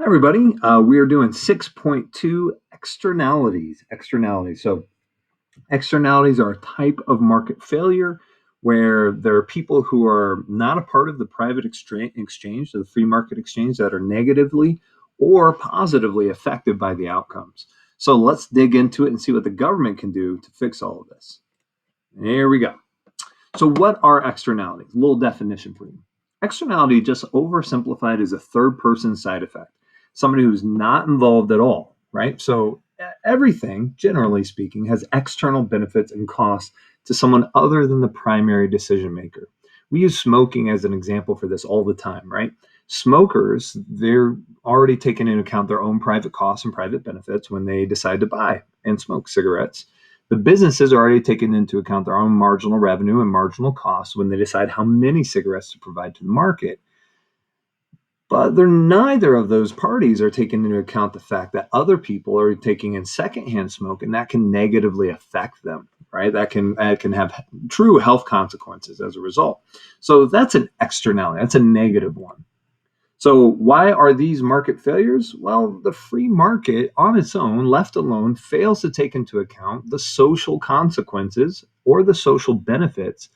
Hi, everybody. We are doing 6.2 externalities. Externalities. So, externalities are a type of market failure where there are people who are not a part of the private exchange, the free market exchange, that are negatively or positively affected by the outcomes. So, let's dig into it and see what the government can do to fix all of this. Here we go. So, what are externalities? A little definition for you. Externality, just oversimplified, is a third person side effect, somebody who's not involved at all, right? So, everything, generally speaking, has external benefits and costs to someone other than the primary decision maker. We use smoking as an example for this all the time, right? Smokers, they're already taking into account their own private costs and private benefits when they decide to buy and smoke cigarettes. The businesses are already taking into account their own marginal revenue and marginal costs when they decide how many cigarettes to provide to the market. But they're neither of those parties are taking into account the fact that other people are taking in secondhand smoke, and that can negatively affect them, right? That can have true health consequences as a result. So that's an externality. That's a negative one. So, why are these market failures? Well, the free market on its own, left alone, fails to take into account the social consequences or the social benefits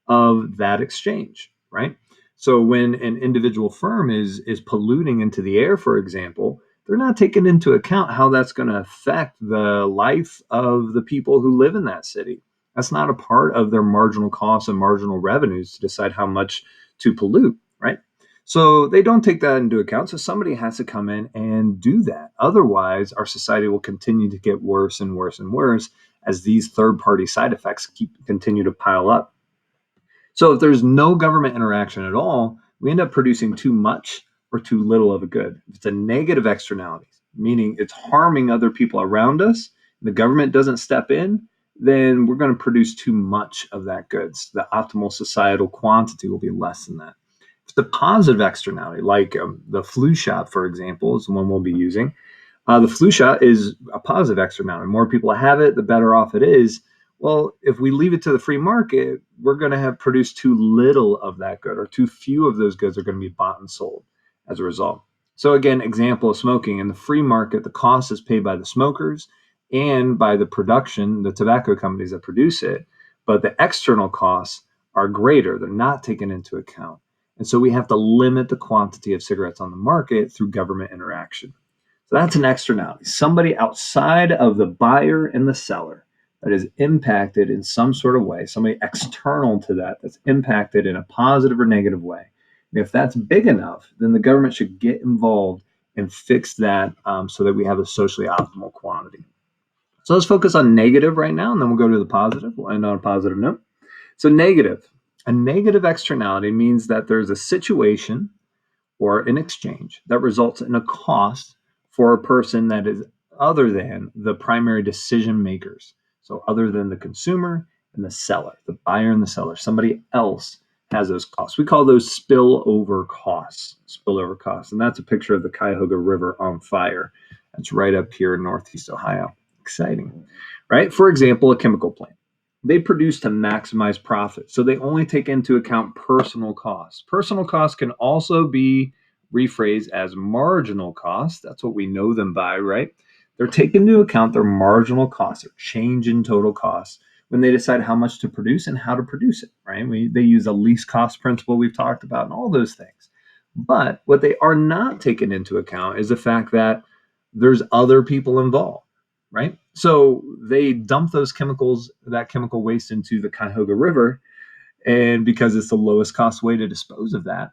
of that exchange, right? So, when an individual firm is polluting into the air, for example, they're not taking into account how that's going to affect the life of the people who live in that city. That's not a part of their marginal costs and marginal revenues to decide how much to pollute, right? So they don't take that into account. So somebody has to come in and do that. Otherwise, our society will continue to get worse and worse and worse as these third party side effects continue to pile up. So if there's no government interaction at all, we end up producing too much or too little of a good. If it's a negative externality, meaning it's harming other people around us, the government doesn't step in, then we're going to produce too much of that goods. The optimal societal quantity will be less than that. The positive externality, like the flu shot, for example, is the one we'll be using. The flu shot is a positive externality. The more people have it, the better off it is. Well, if we leave it to the free market, we're going to have produced too little of that good, or too few of those goods are going to be bought and sold as a result. So again, example of smoking. In the free market, the cost is paid by the smokers and by the production, the tobacco companies that produce it, but the external costs are greater. They're not taken into account. And so we have to limit the quantity of cigarettes on the market through government interaction. So that's an externality. Somebody outside of the buyer and the seller that is impacted in some sort of way, somebody external to that that's impacted in a positive or negative way. And if that's big enough, then the government should get involved and fix that so that we have a socially optimal quantity. So let's focus on negative right now, and then we'll go to the positive. We'll end on a positive note. So negative. A negative externality means that there's a situation or an exchange that results in a cost for a person that is other than the primary decision makers. So other than the consumer and the seller, the buyer and the seller, somebody else has those costs. We call those spillover costs. Spillover costs. And that's a picture of the Cuyahoga River on fire. That's right up here in Northeast Ohio. Exciting, right? For example, a chemical plant. They produce to maximize profit. So they only take into account personal costs. Personal costs can also be rephrased as marginal costs. That's what we know them by, right? They're taking into account their marginal costs, their change in total costs, when they decide how much to produce and how to produce it, right? They use a least cost principle we've talked about and all those things. But what they are not taking into account is the fact that there's other people involved, right? So they dump those chemicals, that chemical waste into the Cuyahoga River, and because it's the lowest cost way to dispose of that.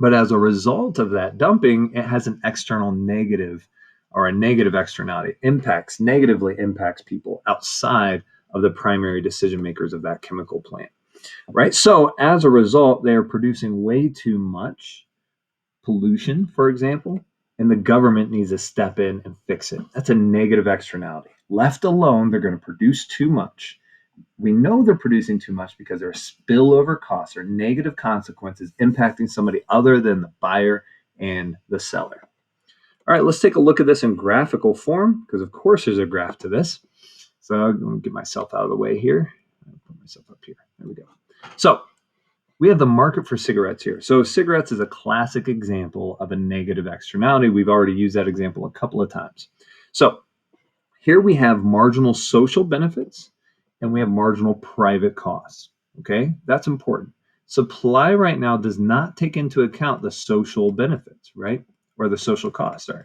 But as a result of that dumping, it has an external negative or a negative externality, negatively impacts people outside of the primary decision makers of that chemical plant, right? So as a result, they are producing way too much pollution, for example, and the government needs to step in and fix it. That's a negative externality. Left alone, they're going to produce too much. We know they're producing too much because there are spillover costs or negative consequences impacting somebody other than the buyer and the seller. All right, let's take a look at this in graphical form because, of course, there's a graph to this. So I'm going to get myself out of the way here. I'll put myself up here. There we go. So we have the market for cigarettes here. So cigarettes is a classic example of a negative externality. We've already used that example a couple of times. So here we have marginal social benefits and we have marginal private costs. Okay, that's important. Supply right now does not take into account the social benefits, right? Or the social costs, sorry.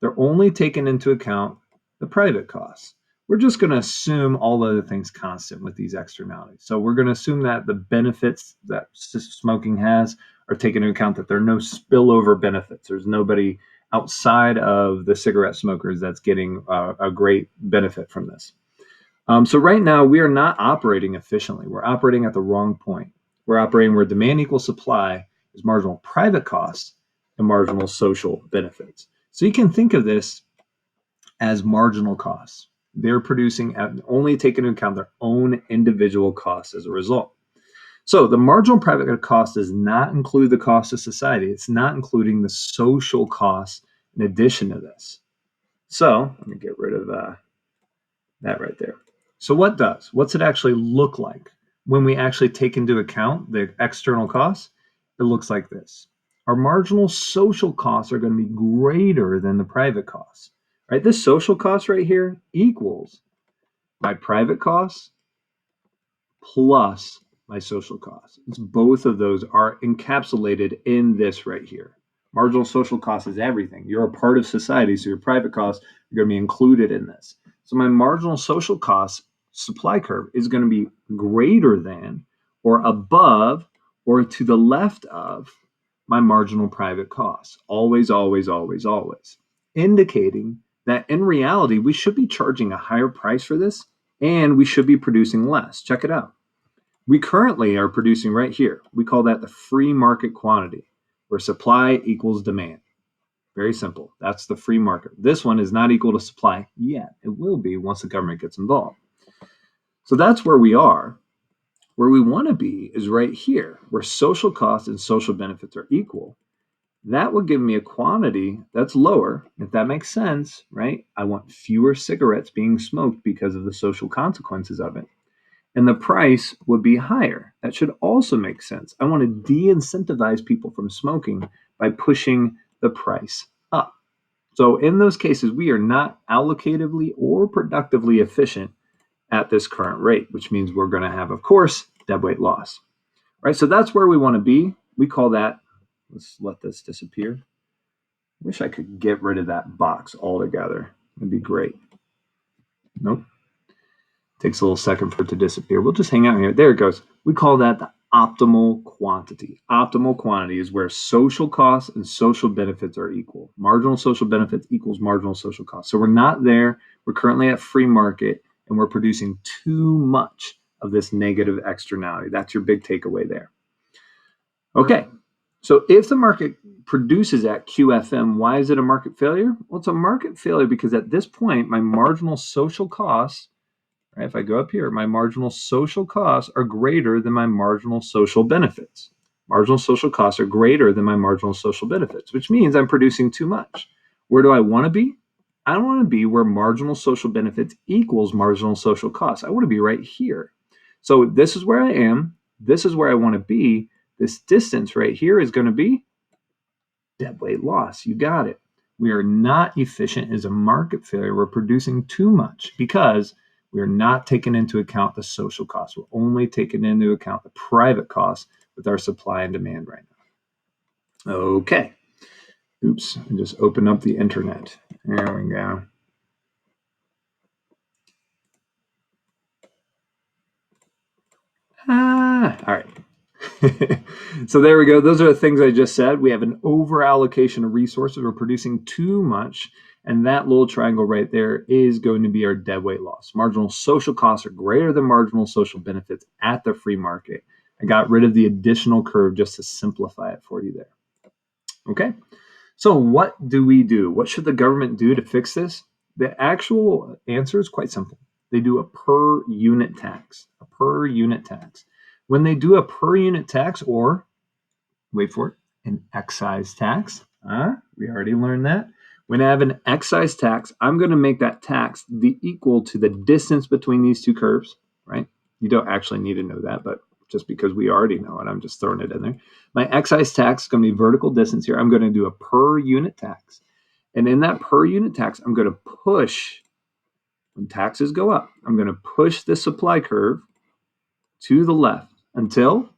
They're only taking into account the private costs. We're just going to assume all other things constant with these externalities. So we're going to assume that the benefits that smoking has are taken into account, that there are no spillover benefits. There's nobody outside of the cigarette smokers that's getting a great benefit from this. So right now we are not operating efficiently. We're operating at the wrong point. We're operating where demand equals supply is marginal private costs and marginal social benefits. So you can think of this as marginal costs. They're producing at only taking into account their own individual costs as a result. So the marginal private cost does not include the cost of society. It's not including the social costs in addition to this. So let me get rid of that right there. So what does? What's it actually look like when we actually take into account the external costs? It looks like this. Our marginal social costs are going to be greater than the private costs, right? This social cost right here equals my private costs plus my social costs. It's both of those are encapsulated in this right here. Marginal social cost is everything. You're a part of society, so your private costs are going to be included in this. So my marginal social cost supply curve is going to be greater than or above or to the left of my marginal private costs. Always, always, always, always. Indicating that in reality, we should be charging a higher price for this and we should be producing less. Check it out. We currently are producing right here. We call that the free market quantity, where supply equals demand. Very simple. That's the free market. This one is not equal to supply yet. It will be once the government gets involved. So that's where we are. Where we want to be is right here, where social costs and social benefits are equal. That will give me a quantity that's lower, if that makes sense, right? I want fewer cigarettes being smoked because of the social consequences of it. And the price would be higher. That should also make sense. I want to de incentivize people from smoking by pushing the price up. So, in those cases, we are not allocatively or productively efficient at this current rate, which means we're going to have, of course, deadweight loss. Right? So, that's where we want to be. We call that, let's let this disappear. Wish I could get rid of that box altogether. It'd be great. Nope. Takes a little second for it to disappear. We'll just hang out here. There it goes. We call that the optimal quantity. Optimal quantity is where social costs and social benefits are equal. Marginal social benefits equals marginal social costs. So we're not there. We're currently at free market and we're producing too much of this negative externality. That's your big takeaway there. Okay. So if the market produces at QFM, why is it a market failure? Well, it's a market failure because at this point, my marginal social costs, right, if I go up here, my marginal social costs are greater than my marginal social benefits. Marginal social costs are greater than my marginal social benefits, which means I'm producing too much. Where do I want to be? I want to be where marginal social benefits equals marginal social costs. I want to be right here. So this is where I am. This is where I want to be. This distance right here is going to be deadweight loss. You got it. We are not efficient as a market failure. We're producing too much because we are not taking into account the social costs. We're only taking into account the private costs with our supply and demand right now. Okay. Oops, I just opened up the internet. There we go. All right. So there we go. Those are the things I just said. We have an over allocation of resources. We're producing too much. And that little triangle right there is going to be our deadweight loss. Marginal social costs are greater than marginal social benefits at the free market. I got rid of the additional curve just to simplify it for you there. Okay. So what do we do? What should the government do to fix this? The actual answer is quite simple. They do a per unit tax, a per unit tax. When they do a per unit tax, or wait for it, an excise tax, we already learned that. When I have an excise tax, I'm going to make that tax the equal to the distance between these two curves, right? You don't actually need to know that, but just because we already know it. I'm just throwing it in there. My excise tax is going to be vertical distance here. I'm going to do a per unit tax. And in that per unit tax, I'm going to push, when taxes go up, I'm going to push the supply curve to the left until,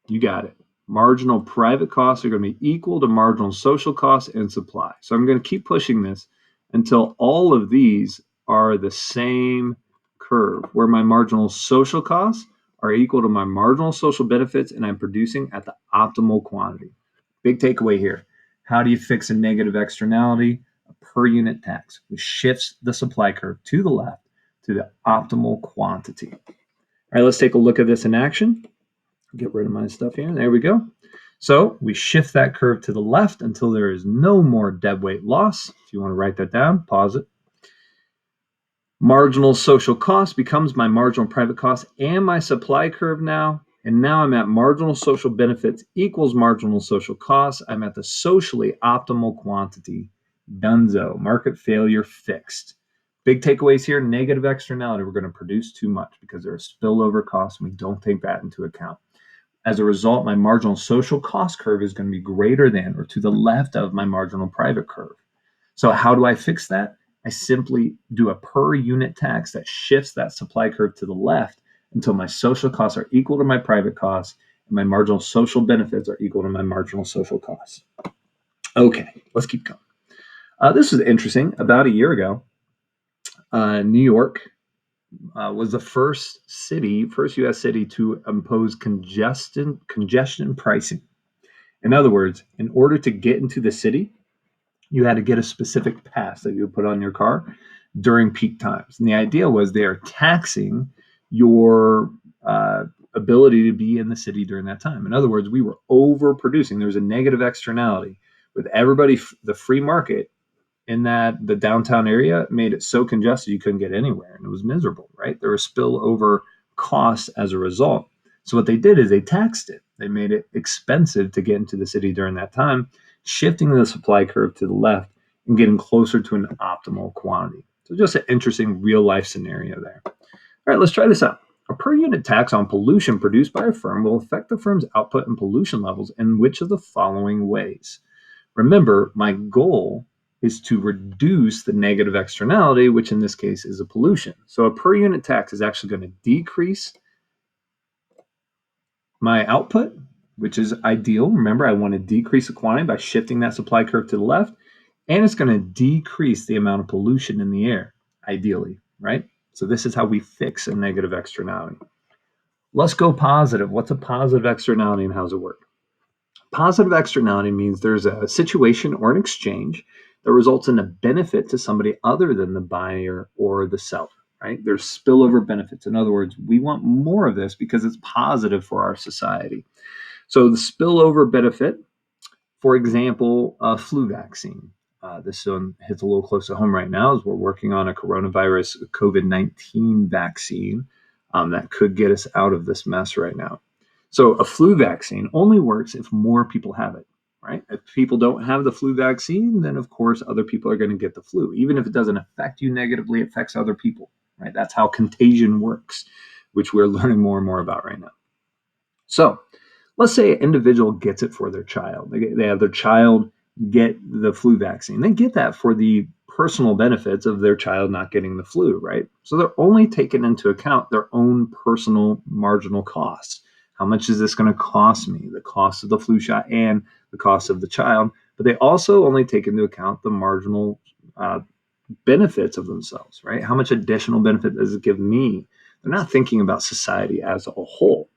you got it, marginal private costs are going to be equal to marginal social costs and supply. So I'm going to keep pushing this until all of these are the same curve, where my marginal social costs are equal to my marginal social benefits, and I'm producing at the optimal quantity. Big takeaway here. How do you fix a negative externality? A per unit tax, which shifts the supply curve to the left to the optimal quantity. All right, let's take a look at this in action. Get rid of my stuff here. There we go. So we shift that curve to the left until there is no more deadweight loss. If you want to write that down, pause it. Marginal social cost becomes my marginal private cost and my supply curve now. And now I'm at marginal social benefits equals marginal social costs. I'm at the socially optimal quantity. Dunzo. Market failure fixed. Big takeaways here. Negative externality. We're going to produce too much because there are spillover costs, and we don't take that into account. As a result, my marginal social cost curve is going to be greater than or to the left of my marginal private curve. So how do I fix that? I simply do a per unit tax that shifts that supply curve to the left until my social costs are equal to my private costs and my marginal social benefits are equal to my marginal social costs. Okay, let's keep going. This is interesting. About a year ago, New York was the first U.S. city to impose congestion pricing. In other words, in order to get into the city, you had to get a specific pass that you would put on your car during peak times. And the idea was they are taxing your ability to be in the city during that time. In other words, we were overproducing. There was a negative externality with everybody. The free market in that the downtown area made it so congested you couldn't get anywhere, and it was miserable, right? There was spillover costs as a result. So what they did is they taxed it. They made it expensive to get into the city during that time, shifting the supply curve to the left and getting closer to an optimal quantity. So just an interesting real life scenario there. All right, let's try this out. A per unit tax on pollution produced by a firm will affect the firm's output and pollution levels in which of the following ways? Remember, my goal is to reduce the negative externality, which in this case is a pollution. So a per unit tax is actually going to decrease my output, which is ideal. Remember, I want to decrease the quantity by shifting that supply curve to the left, and it's going to decrease the amount of pollution in the air, ideally, right? So this is how we fix a negative externality. Let's go positive. What's a positive externality and how does it work? Positive externality means there's a situation or an exchange that results in a benefit to somebody other than the buyer or the seller, right? There's spillover benefits. In other words, we want more of this because it's positive for our society. So the spillover benefit, for example, a flu vaccine. This one hits a little close to home right now as we're working on a coronavirus COVID-19 vaccine that could get us out of this mess right now. So a flu vaccine only works if more people have it, right? If people don't have the flu vaccine, then of course other people are going to get the flu. Even if it doesn't affect you negatively, it affects other people, right? That's how contagion works, which we're learning more and more about right now. So let's say an individual gets it for their child. They have their child get the flu vaccine. They get that for the personal benefits of their child not getting the flu, right? So they're only taking into account their own personal marginal costs. How much is this going to cost me? The cost of the flu shot and the cost of the child. But they also only take into account the marginal benefits of themselves, right? How much additional benefit does it give me? They're not thinking about society as a whole.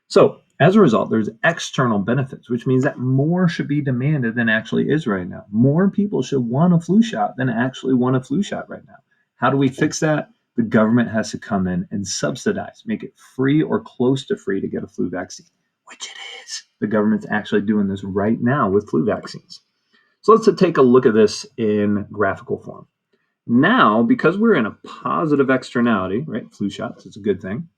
So as a result, there's external benefits, which means that more should be demanded than actually is right now. More people should want a flu shot than actually want a flu shot right now. How do we fix that? The government has to come in and subsidize, make it free or close to free to get a flu vaccine, which it is. The government's actually doing this right now with flu vaccines. So let's take a look at this in graphical form. Now, because we're in a positive externality, right? Flu shots, it's a good thing.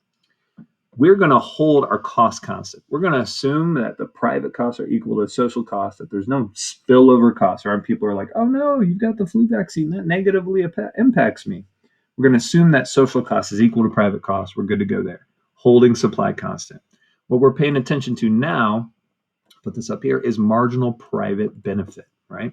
We're going to hold our cost constant. We're going to assume that the private costs are equal to social costs, that there's no spillover costs, or people are like, oh no, you've got the flu vaccine, that negatively impacts me. We're going to assume that social cost is equal to private costs. We're good to go there. Holding supply constant. What we're paying attention to now, put this up here, is marginal private benefit, right?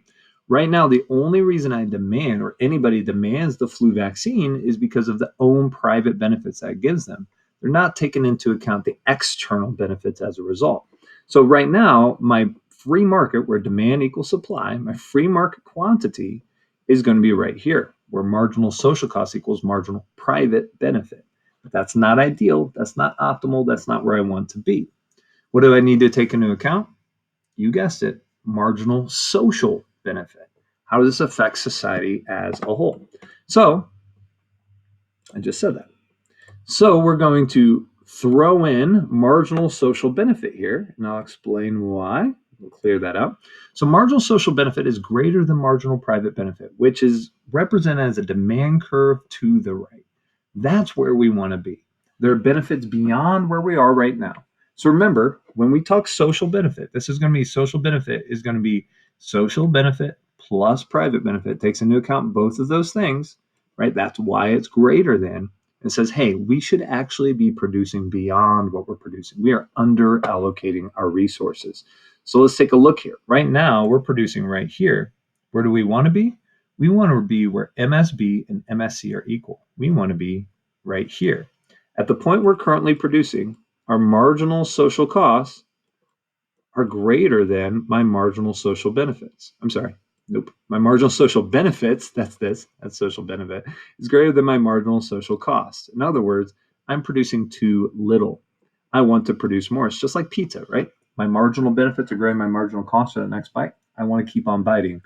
Right now, the only reason I demand or anybody demands the flu vaccine is because of the own private benefits that it gives them. They're not taking into account the external benefits as a result. So right now, my free market where demand equals supply, my free market quantity is going to be right here, where marginal social cost equals marginal private benefit. That's not ideal. That's not optimal. That's not where I want to be. What do I need to take into account? You guessed it, marginal social benefit. How does this affect society as a whole? So, I just said that. So, we're going to throw in marginal social benefit here, and I'll explain why. We'll clear that up. So, marginal social benefit is greater than marginal private benefit, which is represented as a demand curve to the right. That's where we want to be. There are benefits beyond where we are right now. So remember, when we talk social benefit, this is going to be social benefit is going to be social benefit plus private benefit, takes into account both of those things, right? That's why it's greater than. It says, hey, we should actually be producing beyond what we're producing. We are under allocating our resources. So let's take a look here. Right now, we're producing right here. Where do we want to be? We want to be where MSB and MSC are equal. We want to be right here. At the point we're currently producing, our marginal social costs are greater than my marginal social benefits. I'm sorry. Nope. My marginal social benefits, that's social benefit, is greater than my marginal social cost. In other words, I'm producing too little. I want to produce more. It's just like pizza, right? My marginal benefits are greater than my marginal cost for the next bite. I want to keep on biting.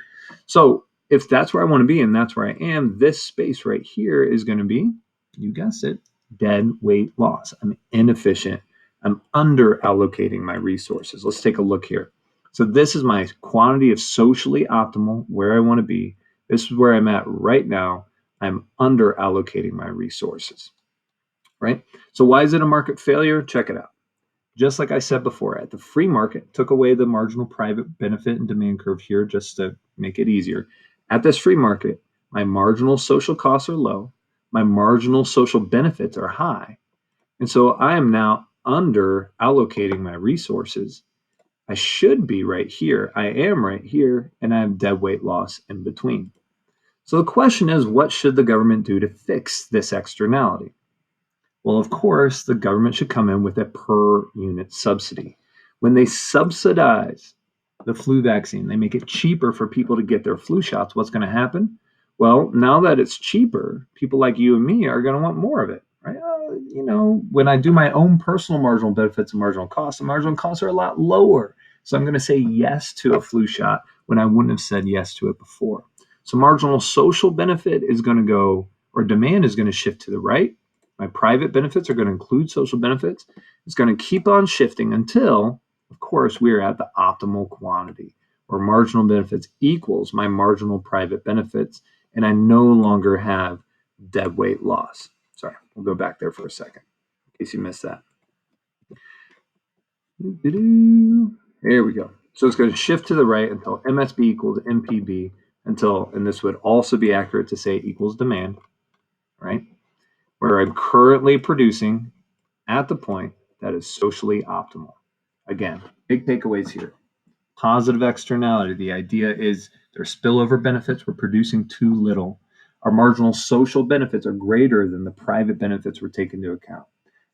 So if that's where I want to be and that's where I am, this space right here is going to be, you guessed it, dead weight loss. I'm inefficient. I'm under allocating my resources. Let's take a look here. So this is my quantity of socially optimal, where I want to be. This is where I'm at right now. I'm under allocating my resources, right? So why is it a market failure? Check it out. Just like I said before, at the free market, took away the marginal private benefit and demand curve here just to make it easier. At this free market, my marginal social costs are low. My marginal social benefits are high. And so I am now under allocating my resources. I should be right here. I am right here, and I have dead weight loss in between. So the question is, what should the government do to fix this externality? Well, of course, the government should come in with a per unit subsidy. When they subsidize the flu vaccine, they make it cheaper for people to get their flu shots. What's going to happen? Well, now that it's cheaper, people like you and me are going to want more of it, right? When I do my own personal marginal benefits and marginal costs, the marginal costs are a lot lower. So I'm going to say yes to a flu shot when I wouldn't have said yes to it before. So marginal social benefit is going to go, or demand is going to shift to the right. My private benefits are going to include social benefits. It's going to keep on shifting until, of course, we are at the optimal quantity where marginal benefits equals my marginal private benefits, and I no longer have dead weight loss. Sorry, we'll go back there for a second in case you missed that. There we go. So it's going to shift to the right until MSB equals MPB until, and this would also be accurate to say equals demand, right? Where I'm currently producing at the point that is socially optimal. Again, big takeaways here. Positive externality. The idea is there's spillover benefits. We're producing too little. Our marginal social benefits are greater than the private benefits we're taking into account.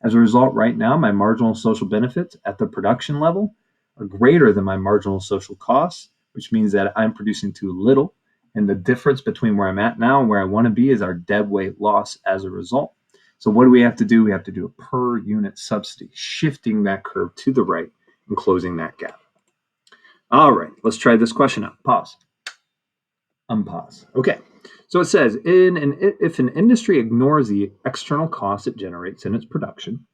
As a result, right now, my marginal social benefits at the production level are greater than my marginal social costs, which means that I'm producing too little. And the difference between where I'm at now and where I want to be is our dead weight loss as a result. So what do we have to do? We have to do a per unit subsidy, shifting that curve to the right and closing that gap. All right, let's try this question out. Pause. Unpause. Okay, so it says, if an industry ignores the external cost it generates in its production,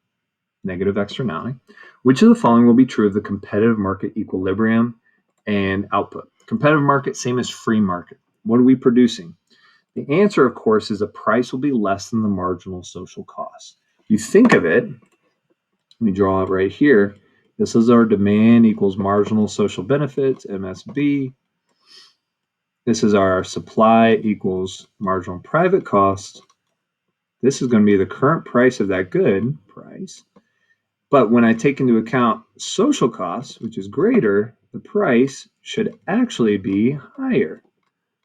negative externality, which of the following will be true of the competitive market equilibrium and output? Competitive market, same as free market. What are we producing? The answer, of course, is the price will be less than the marginal social cost. You think of it, let me draw it right here. This is our demand equals marginal social benefits, MSB. This is our supply equals marginal private cost. This is going to be the current price of that good, price, But when I take into account social costs, which is greater, the price should actually be higher.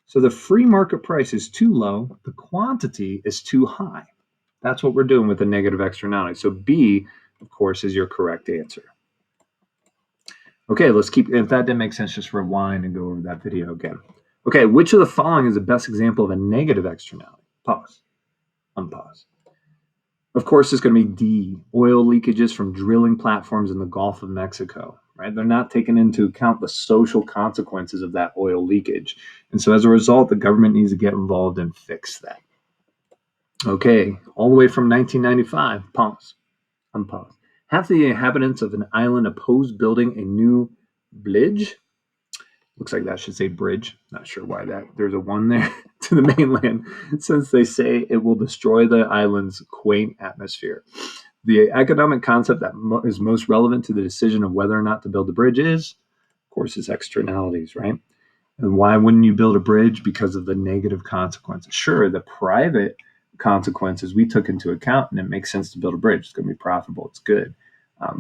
So the free market price is too low, the quantity is too high. That's what we're doing with the negative externality. So B, of course, is your correct answer. Okay, let's keep, if that didn't make sense, just rewind and go over that video again. Okay, which of the following is the best example of a negative externality? Pause, unpause. Of course, it's going to be D, oil leakages from drilling platforms in the Gulf of Mexico, right? They're not taking into account the social consequences of that oil leakage. And so as a result, the government needs to get involved and fix that. Okay, all the way from 1995, pause, unpause. Half the inhabitants of an island oppose building a new bridge. Looks like that should say bridge. Not sure why that there's a one there to the mainland, since they say it will destroy the island's quaint atmosphere. The economic concept that is most relevant to the decision of whether or not to build a bridge is, of course, is externalities, right? And why wouldn't you build a bridge? Because of the negative consequences. Sure, the private consequences we took into account, and it makes sense to build a bridge. It's going to be profitable. It's good.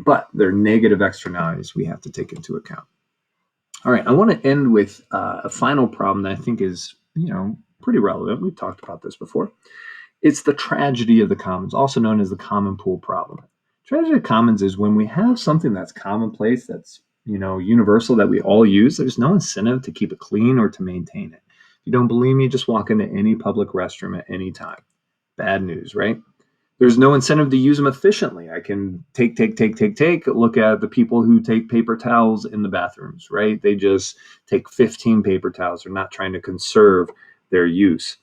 But there are negative externalities we have to take into account. All right, I want to end with a final problem that I think is, pretty relevant. We've talked about this before. It's the tragedy of the commons, also known as the common pool problem. Tragedy of commons is when we have something that's commonplace, that's universal, that we all use. There's no incentive to keep it clean or to maintain it. If you don't believe me, just walk into any public restroom at any time. Bad news, right? There's no incentive to use them efficiently. I can take, look at the people who take paper towels in the bathrooms, right? They just take 15 paper towels. They're not trying to conserve their use.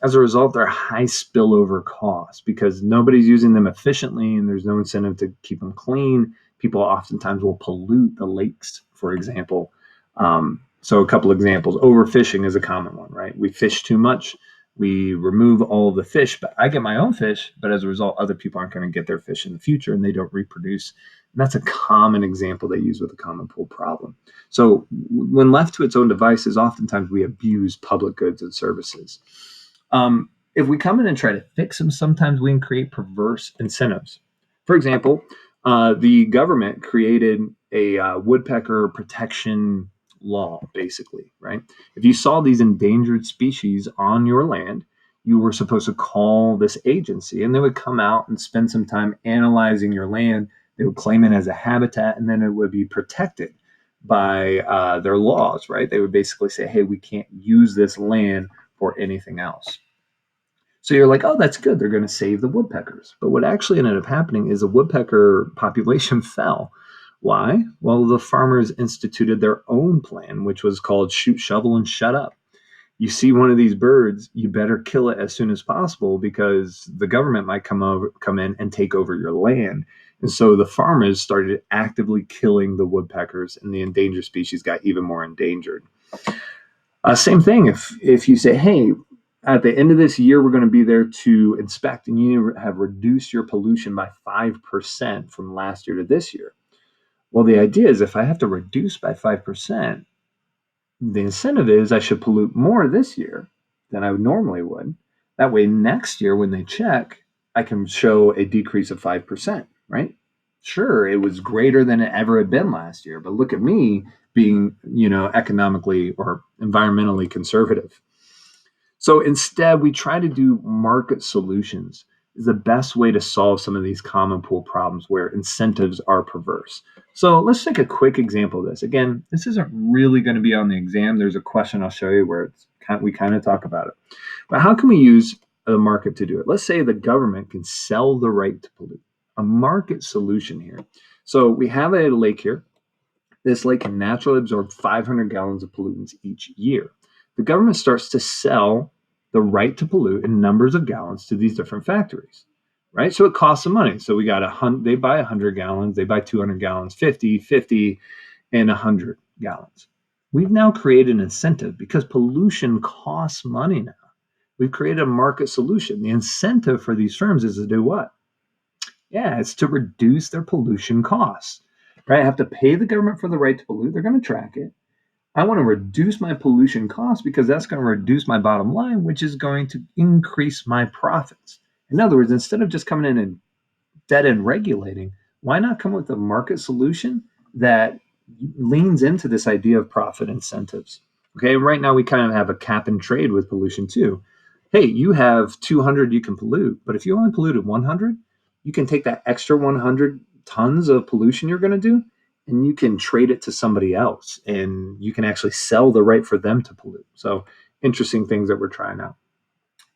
As a result, they're high spillover costs because nobody's using them efficiently and there's no incentive to keep them clean. People oftentimes will pollute the lakes, for example. So a couple examples. Overfishing is a common one, right? We fish too much. We remove all of the fish, but I get my own fish, but as a result, other people aren't going to get their fish in the future and they don't reproduce. And that's a common example they use with the common pool problem. So when left to its own devices, oftentimes we abuse public goods and services. If we come in and try to fix them, sometimes we can create perverse incentives. For example, the government created a woodpecker protection law, basically, right? If you saw these endangered species on your land, you were supposed to call this agency and they would come out and spend some time analyzing your land. They would claim it as a habitat and then it would be protected by their laws, right? They would basically say, hey, we can't use this land for anything else. So you're like, oh, that's good. They're going to save the woodpeckers. But what actually ended up happening is the woodpecker population fell. Why? Well, the farmers instituted their own plan, which was called shoot, shovel, and shut up. You see one of these birds, you better kill it as soon as possible because the government might come in and take over your land. And so the farmers started actively killing the woodpeckers, and the endangered species got even more endangered. Same thing if you say, hey, at the end of this year, we're going to be there to inspect, and you have reduced your pollution by 5% from last year to this year. Well, the idea is if I have to reduce by 5%, the incentive is I should pollute more this year than I normally would. That way, next year when they check, I can show a decrease of 5%, right? Sure, it was greater than it ever had been last year, but look at me being, economically or environmentally conservative. So instead, we try to do market solutions is the best way to solve some of these common pool problems where incentives are perverse. So let's take a quick example of this. Again, this isn't really going to be on the exam. There's a question I'll show you where we kind of talk about it. But how can we use the market to do it? Let's say the government can sell the right to pollute. A market solution here. So we have a lake here. This lake can naturally absorb 500 gallons of pollutants each year. The government starts to sell the right to pollute in numbers of gallons to these different factories, right? So it costs them money. So we got they buy 100 gallons, they buy 200 gallons, 50, and 100 gallons. We've now created an incentive because pollution costs money now. We've created a market solution. The incentive for these firms is to do what? Yeah, it's to reduce their pollution costs, right? I have to pay the government for the right to pollute. They're going to track it. I want to reduce my pollution costs because that's going to reduce my bottom line, which is going to increase my profits. In other words, instead of just coming in and dead end regulating, why not come up with a market solution that leans into this idea of profit incentives? Okay, right now we kind of have a cap and trade with pollution too. Hey, you have 200 you can pollute, but if you only polluted 100, you can take that extra 100 tons of pollution you're going to do and you can trade it to somebody else and you can actually sell the right for them to pollute. So, interesting things that we're trying out.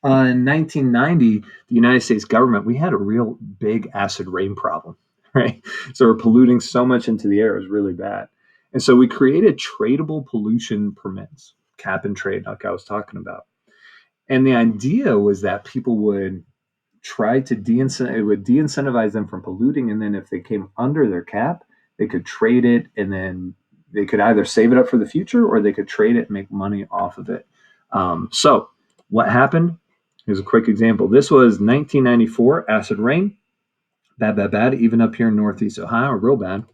In 1990, the United States government, we had a real big acid rain problem, right? So we're polluting so much into the air, it was really bad. And so we created tradable pollution permits, cap and trade, like I was talking about. And the idea was that people would try to it would de-incentivize them from polluting, and then if they came under their cap, they could trade it, and then they could either save it up for the future or they could trade it and make money off of it. So what happened? Here's a quick example. This was 1994 acid rain. Bad, bad, bad. Even up here in Northeast Ohio, real bad.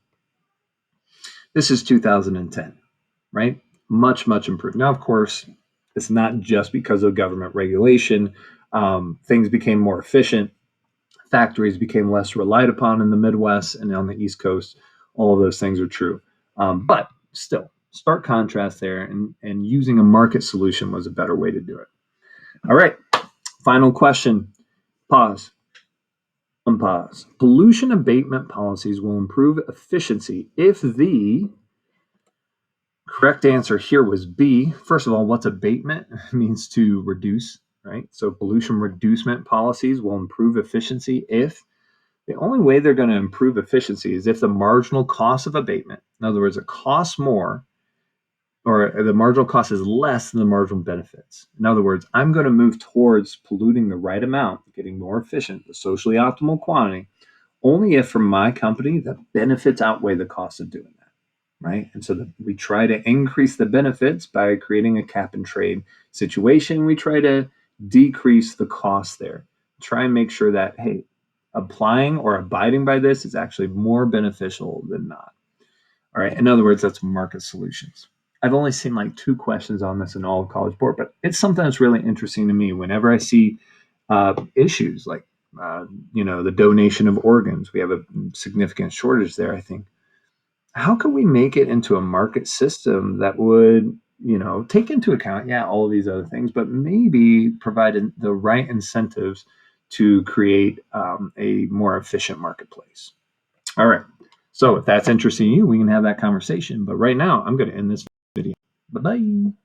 This is 2010, right? Much, much improved. Now, of course, it's not just because of government regulation. Things became more efficient. Factories became less relied upon in the Midwest and on the East Coast. All of those things are true. But still, stark contrast there, and using a market solution was a better way to do it. All right, final question. Pause. Unpause. Pollution abatement policies will improve efficiency if the correct answer here was B. First of all, what's abatement? It means to reduce, right? So pollution reducement policies will improve efficiency if the only way they're going to improve efficiency is if the marginal cost of abatement, in other words, it costs more or the marginal cost is less than the marginal benefits. In other words, I'm going to move towards polluting the right amount, getting more efficient, the socially optimal quantity, only if for my company the benefits outweigh the cost of doing that, right? And so we try to increase the benefits by creating a cap and trade situation. We try to decrease the cost there. Try and make sure that, hey, applying or abiding by this is actually more beneficial than not. All right. In other words, that's market solutions. I've only seen like 2 questions on this in all of College Board, but it's something that's really interesting to me whenever I see issues like, the donation of organs. We have a significant shortage there, I think. How can we make it into a market system that would, take into account, yeah, all of these other things, but maybe provide the right incentives to create a more efficient marketplace? All right. So if that's interesting to you, we can have that conversation. But right now, I'm going to end this video. Bye bye.